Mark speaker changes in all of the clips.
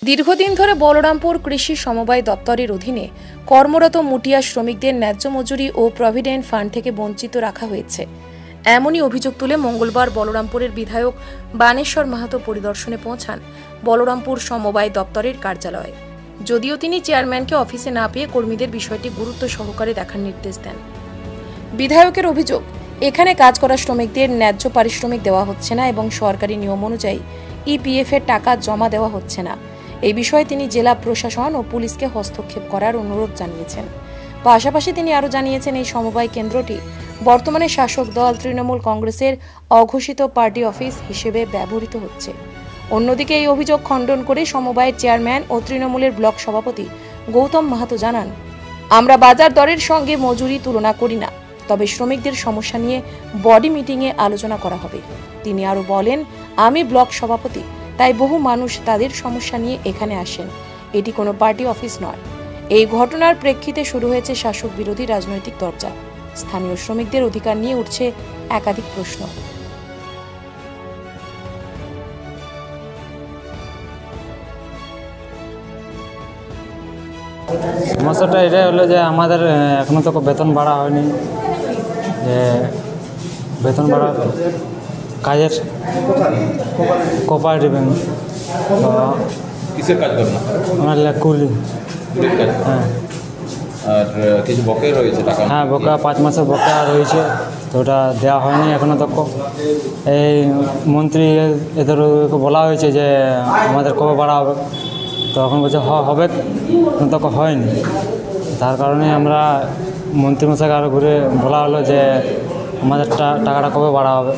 Speaker 1: দীর্ঘদিন ধরে বলরামপুর কৃষি সমবায় দপ্তরের অধীনে কর্মরত মুটিয়া শ্রমিকদের ন্যায্য মজুরি ও প্রভিডেন্ট ফান্ড থেকে বঞ্চিত রাখা হয়েছে। এমনই অভিযোগ তুলে মঙ্গলবার বলরামপুরের বিধায়ক বানেশ্বর মাহাতো পরিদর্শনে পৌঁছান বলরামপুর সমবায় দপ্তরের কার্যালয়ে। যদিও তিনি চেয়ারম্যানকে অফিসে না পেয়ে কর্মীদের বিষয়টি গুরুত্ব সহকারে দেখার নির্দেশ দেন। বিধায়কের অভিযোগ, এখানে কাজ করা শ্রমিকদের ন্যায্য পারিশ্রমিক দেওয়া হচ্ছে না এবং সরকারি নিয়ম অনুযায়ী ইপিএফ এর টাকা জমা দেওয়া হচ্ছে না। এই বিষয়ে তিনি জেলা প্রশাসন ও পুলিশকে হস্তক্ষেপ করার অনুরোধ জানিয়েছেন। পাশাপাশি তিনি আরও জানিয়েছেন, এই সমবায় কেন্দ্রটি বর্তমানে শাসক দল তৃণমূল কংগ্রেসের অঘোষিত পার্টি অফিস হিসেবে ব্যবহৃত হচ্ছে। অন্যদিকে এই অভিযোগ খণ্ডন করে সমবায়ের চেয়ারম্যান ও তৃণমূলের ব্লক সভাপতি গৌতম মাহাতো জানান, আমরা বাজার দরের সঙ্গে মজুরি তুলনা করি না, তবে শ্রমিকদের সমস্যা নিয়ে বডি মিটিংয়ে আলোচনা করা হবে। তিনি আরও বলেন, আমি ব্লক সভাপতি, তাই বহু মানুষ তাদের সমস্যা নিয়ে এখানে আসেন। এটি কোনো পার্টি অফিস নয়। এই ঘটনার প্রেক্ষিতে শুরু হয়েছে শাসক বিরোধী রাজনৈতিক দরজা। স্থানীয় শ্রমিকদের অধিকার নিয়ে উঠছে একাধিক প্রশ্ন।
Speaker 2: সমস্যাটা এটাই হলো যে আমাদের এখনো তো বেতন বাড়া হয়নি, যে বেতন বাড়া কাজের কোঅপারেটিভ ব্যাংক
Speaker 3: কিসের কাজ করেন?
Speaker 2: আমার কুলি। হ্যাঁ,
Speaker 3: আর কিছু বকেয়া রয়েছে টাকা?
Speaker 2: হ্যাঁ, বকেয়া 5 মাসের বকেয়া রয়েছে, তো ওটা দেওয়া হয়নি এখনো তক। এই মন্ত্রী এদের বলা হয়েছে যে আমাদের কবে বাড়া হবে, তো এখন বলছে হবে, তখন হয়নি। তার কারণে আমরা মন্ত্রীমশাইকে আরও ঘুরে বলা হলো যে আমাদের টাকাটা কবে বাড়া হবে।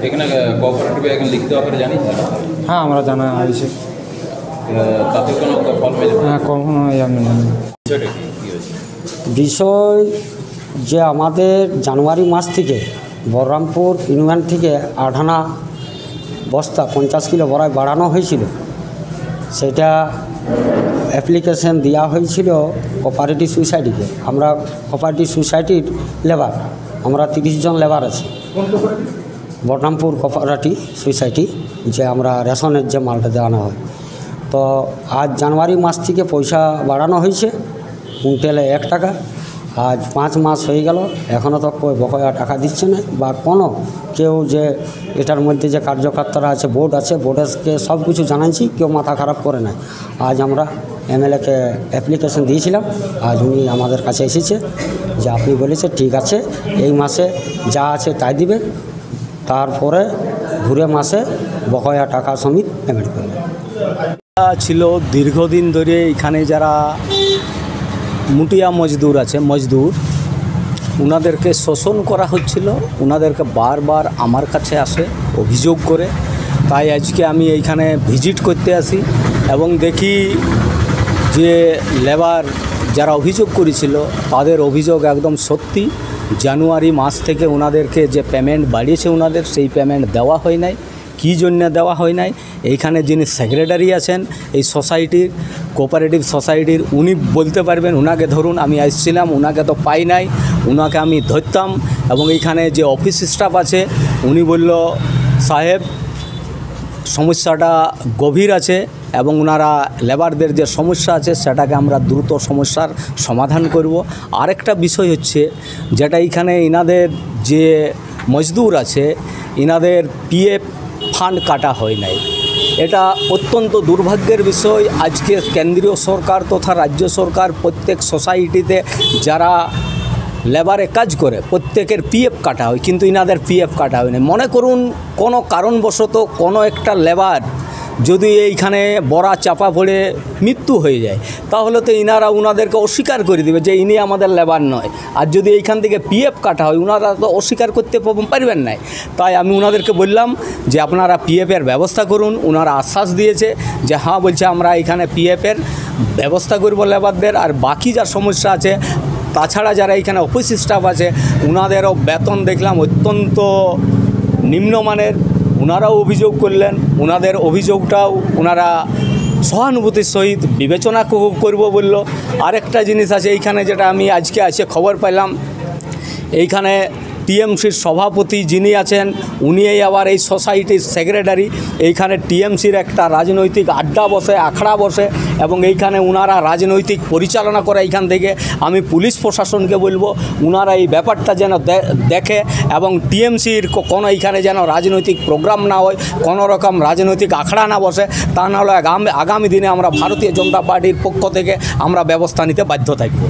Speaker 3: এখানে কোঅপারেটিভে এখন লিখিত আকারে জানি?
Speaker 2: হ্যাঁ, আমরা জানা হয়েছে।
Speaker 3: তাতে কোনো ফল পেলে?
Speaker 2: হ্যাঁ, কখনো আমি জানি।
Speaker 3: বিষয়টা কী হয়েছে?
Speaker 4: বিষয় যে আমাদের জানুয়ারি মাস থেকে বলরামপুর ইউনিয়ন থেকে 8 আনা বস্তা 50 কিলো বড়াই বাড়ানো হয়েছিল। সেটা অ্যাপ্লিকেশন দেওয়া হয়েছিল কোঅপারেটিভ সোসাইটিকে। আমরা কোঅপারেটিভ সোসাইটির লেবার, আমরা 30 জন লেবার আছি বলরামপুর কোঅপারেটিভ সোসাইটি, যে আমরা রেশনের যে মালটা দেওয়ানো হয়। তো আজ জানুয়ারি মাস থেকে পয়সা বাড়ানো হয়েছে, কুইন্টালে 1 টাকা। আজ 5 মাস হয়ে গেল, এখনও তো বকেয়া টাকা দিচ্ছে না, বা কোনো কেউ যে এটার মধ্যে যে কার্যকর্তারা আছে, বোর্ড আছে, বোর্ডকে সব কিছু জানাচ্ছি, কেউ মাথা খারাপ করে নাই। আজ আমরা এমএলএকে অ্যাপ্লিকেশন দিয়েছিলাম, আজ উনি আমাদের কাছে এসেছে যে আপনি বলেছে ঠিক আছে, এই মাসে যা আছে তাই দিবে, তারপরে ঘুরে মাসে বকেয়া টাকা সমেত পেমেন্ট করবে।
Speaker 5: ছিল দীর্ঘদিন ধরে এখানে যারা মুটিয়া মজদুর আছে, ওনাদেরকে শোষণ করা হচ্ছিল। ওনাদেরকে বারবার আমার কাছে আসে অভিযোগ করে, তাই আজকে আমি এইখানে ভিজিট করতে আসি এবং দেখি যে লেবার যারা অভিযোগ করেছিল তাদের অভিযোগ একদম সত্যি। জানুয়ারি মাস থেকে ওনাদেরকে যে পেমেন্ট বাড়িয়েছে ওনাদের, সেই পেমেন্ট দেওয়া হয় নাই। কী জন্য দেওয়া হয় নাই, এইখানে যিনি সেক্রেটারি আছেন এই সোসাইটির, কোঅপারেটিভ সোসাইটির, উনি বলতে পারবেন। ওনাকে ধরুন, আমি আসছিলাম, ওনাকে তো পাই নাই, ওনাকে আমি ধরতাম। এবং এইখানে যে অফিস স্টাফ আছে উনি বলল, সাহেব সমস্যাটা গভীর আছে এবং ওনারা লেবারদের যে সমস্যা আছে সেটাকে আমরা দ্রুত সমস্যার সমাধান করব। আরেকটা বিষয় হচ্ছে যেটা এখানে ইনাদের যে মজদুর আছে, ইনাদের পিএফ ফান্ড কাটা হয় নাই। এটা অত্যন্ত দুর্ভাগ্যের বিষয়। আজকে কেন্দ্রীয় সরকার তথা রাজ্য সরকার প্রত্যেক সোসাইটিতে যারা লেবারে কাজ করে প্রত্যেকের পিএফ কাটা হয়, কিন্তু ইনাদের পিএফ কাটা হয় না। মনে করুন কোনো কারণবশত কোনো একটা লেবার যদি এইখানে বড়া চাপা পড়ে মৃত্যু হয়ে যায়, তাহলে তো ইনারা ওনাদেরকে অস্বীকার করে দেবে যে ইনি আমাদের লেবার নয়। আর যদি এইখান থেকে পিএফ কাটা হয়, ওনারা তো অস্বীকার করতে পারবেন না। তাই আমি ওনাদেরকে বললাম যে আপনারা পিএফের ব্যবস্থা করুন। ওনারা আশ্বাস দিয়েছে যে হ্যাঁ, বলছে আমরা এখানে পিএফের ব্যবস্থা করব লেবারদের। আর বাকি যা সমস্যা আছে, তাছাড়া যারা এখানে অফিস স্টাফ আছে ওনাদেরও বেতন দেখলাম অত্যন্ত নিম্নমানের। ওনারাও অভিযোগ করলেন, ওনাদের অভিযোগটাও ওনারা সহানুভূতির সহিত বিবেচনা করব বলল। আরেকটা জিনিস আছে এইখানে, যেটা আমি আজকে খবর পেলাম, এইখানে টিএমসির সভাপতি যিনি আছেন উনি আবার এই সোসাইটির সেক্রেটারি। এইখানে টিএমসির একটা রাজনৈতিক আড্ডা বসে, আখড়া বসে এবং এইখানে ওনারা রাজনৈতিক পরিচালনা করে। এইখান থেকে আমি পুলিশ প্রশাসনকে বলবো ওনারা এই ব্যাপারটা যেন দেখে এবং টিএমসির কোনো এইখানে যেন রাজনৈতিক প্রোগ্রাম না হয়, কোনো রকম রাজনৈতিক আখড়া না বসে। তা নাহলে আগামী দিনে আমরা ভারতীয় জনতা পার্টির পক্ষ থেকে আমরা ব্যবস্থা নিতে বাধ্য থাকব।